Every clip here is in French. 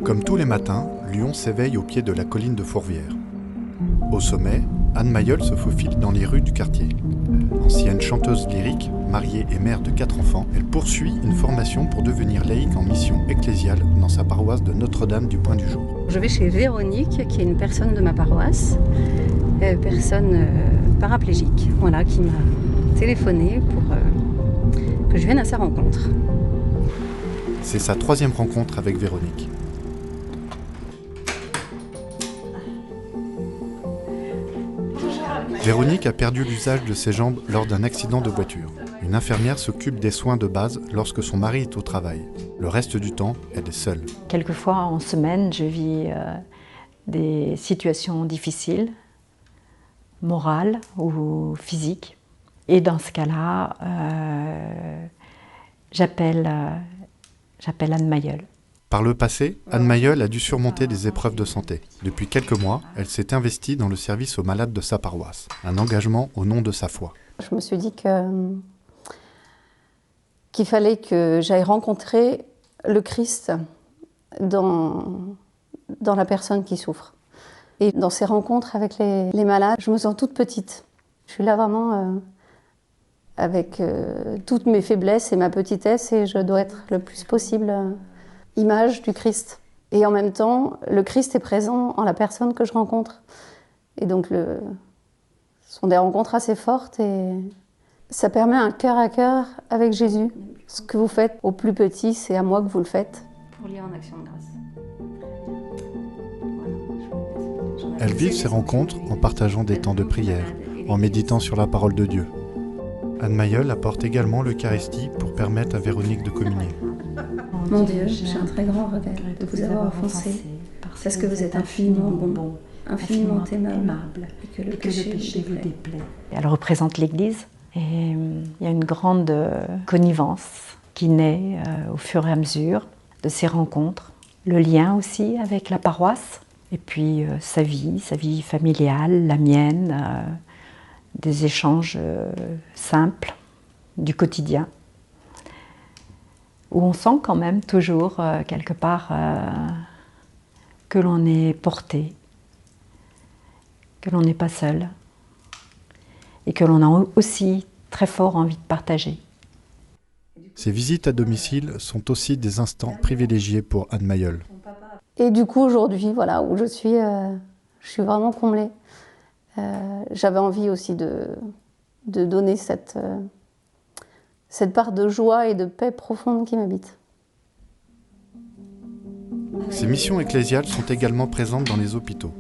Comme tous les matins, Lyon s'éveille au pied de la colline de Fourvière. Au sommet, Anne Mayol se faufile dans les rues du quartier. Ancienne chanteuse lyrique, mariée et mère de 4 enfants, elle poursuit une formation pour devenir laïque en mission ecclésiale dans sa paroisse de Notre-Dame du Point du Jour. Je vais chez Véronique, qui est une personne de ma paroisse, personne paraplégique, voilà, qui m'a téléphoné pour que je vienne à sa rencontre. C'est sa 3e rencontre avec Véronique. Véronique a perdu l'usage de ses jambes lors d'un accident de voiture. Une infirmière s'occupe des soins de base lorsque son mari est au travail. Le reste du temps, elle est seule. Quelquefois en semaine, je vis des situations difficiles, morales ou physiques. Et dans ce cas-là, j'appelle Anne Mayol. Par le passé, Anne Mayol a dû surmonter des épreuves de santé. Depuis quelques mois, elle s'est investie dans le service aux malades de sa paroisse. Un engagement au nom de sa foi. Je me suis dit qu'il fallait que j'aille rencontrer le Christ dans la personne qui souffre. Et dans ces rencontres avec les malades, je me sens toute petite. Je suis là vraiment avec toutes mes faiblesses et ma petitesse, et je dois être le plus possible image du Christ. Et en même temps, le Christ est présent en la personne que je rencontre. Et donc, ce sont des rencontres assez fortes et ça permet un cœur à cœur avec Jésus. Ce que vous faites au plus petit, c'est à moi que vous le faites. Pour lire en action de grâce. Elles vivent ces rencontres en partageant des temps de prière, en méditant sur la parole de Dieu. Anne Mayol apporte également l'Eucharistie pour permettre à Véronique de communier. Mon Dieu, j'ai un très grand regret de vous avoir offensé, parce que vous êtes infiniment bon, infiniment aimable, et que le péché vous déplaît. Elle représente l'Église, et il y a une grande connivence qui naît au fur et à mesure de ces rencontres. Le lien aussi avec la paroisse, et puis sa vie familiale, la mienne, des échanges simples du quotidien, où on sent quand même toujours, quelque part, que l'on est porté, que l'on n'est pas seul, et que l'on a aussi très fort envie de partager. Ces visites à domicile sont aussi des instants privilégiés pour Anne Mayol. Et du coup, aujourd'hui, voilà, où je suis vraiment comblée. J'avais envie aussi de donner cette part de joie et de paix profonde qui m'habite. Ces missions ecclésiales sont également présentes dans les hôpitaux.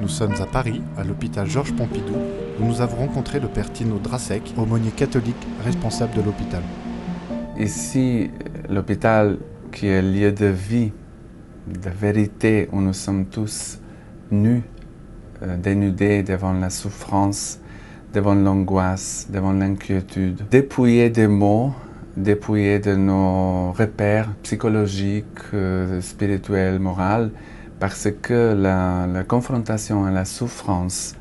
Nous sommes à Paris, à l'hôpital Georges Pompidou, où nous avons rencontré le père Tino Drasek, aumônier catholique responsable de l'hôpital. Ici, l'hôpital qui est lieu de vie, de vérité, où nous sommes tous nus, dénudés devant la souffrance, devant l'angoisse, devant l'inquiétude. Dépouillés des mots, dépouillés de nos repères psychologiques, spirituels, moraux, parce que la confrontation à la souffrance,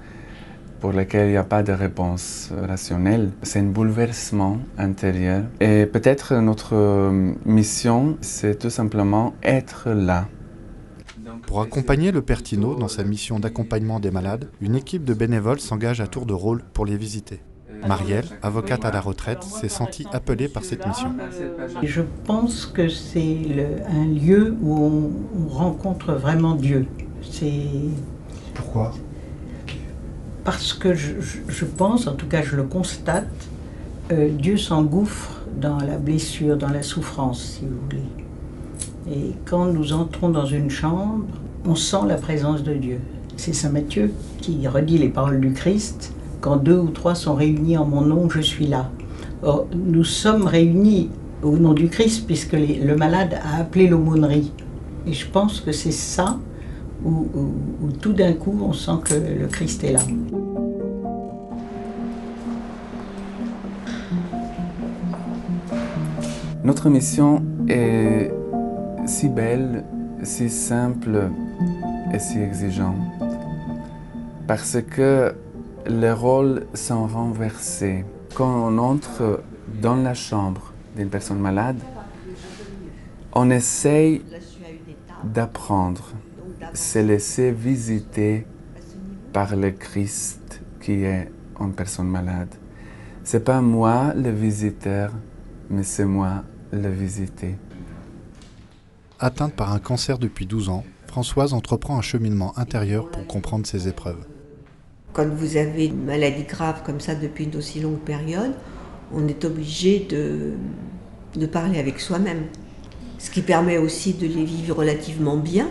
pour laquelle il n'y a pas de réponse rationnelle, c'est un bouleversement intérieur. Et peut-être notre mission, c'est tout simplement être là. Pour accompagner le père Tino dans sa mission d'accompagnement des malades, une équipe de bénévoles s'engage à tour de rôle pour les visiter. Marielle, avocate à la retraite, s'est sentie appelée par cette mission. Je pense que c'est un lieu où on rencontre vraiment Dieu. Pourquoi ? Parce que je pense, en tout cas je le constate, Dieu s'engouffre dans la blessure, dans la souffrance, si vous voulez. Et quand nous entrons dans une chambre, on sent la présence de Dieu. C'est saint Matthieu qui redit les paroles du Christ. Quand 2 ou 3 sont réunis en mon nom, je suis là. Or, nous sommes réunis au nom du Christ puisque le malade a appelé l'aumônerie. Et je pense que c'est ça où tout d'un coup on sent que le Christ est là. Notre mission est si belle, si simple et si exigeante. Parce que les rôles sont renversés. Quand on entre dans la chambre d'une personne malade, On essaye d'apprendre, se laisser visiter par le Christ qui est une personne malade. C'est pas moi le visiteur, mais c'est moi le visité. Atteinte par un cancer depuis 12 ans, Françoise entreprend un cheminement intérieur pour comprendre ses épreuves. Quand vous avez une maladie grave comme ça depuis une aussi longue période, on est obligé de parler avec soi-même. Ce qui permet aussi de les vivre relativement bien.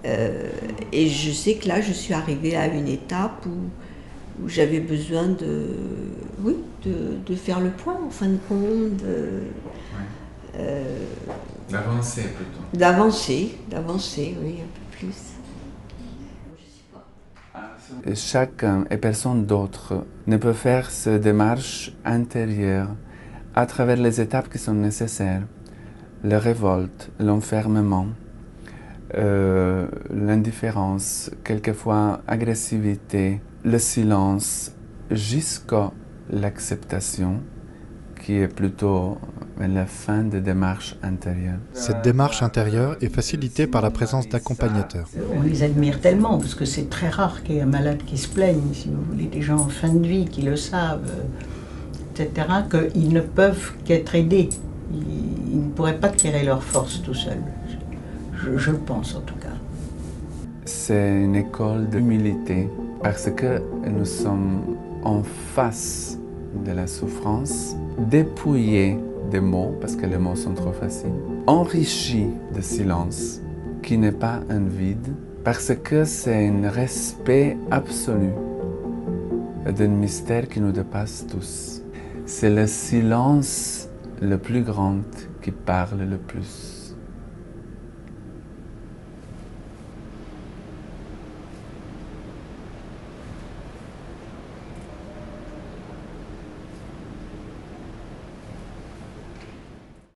Et je sais que là, je suis arrivée à une étape où j'avais besoin de faire le point, en fin de compte. D'avancer plutôt. D'avancer, oui, un peu plus. Chacun et personne d'autre ne peut faire cette démarche intérieure à travers les étapes qui sont nécessaires. La révolte, l'enfermement, l'indifférence, quelquefois agressivité, le silence, jusqu'à l'acceptation, qui est plutôt la fin de démarche intérieure. Cette démarche intérieure est facilitée par la présence d'accompagnateurs. On les admire tellement, parce que c'est très rare qu'il y ait un malade qui se plaigne, si vous voulez, des gens en fin de vie qui le savent, etc., qu'ils ne peuvent qu'être aidés. Ils ne pourraient pas tirer leur force tout seuls, je le pense en tout cas. C'est une école d'humilité, parce que nous sommes en face de la souffrance, dépouillés des mots, parce que les mots sont trop faciles, enrichis de silence, qui n'est pas un vide, parce que c'est un respect absolu d'un mystère qui nous dépasse tous. C'est le silence le plus grand qui parle le plus.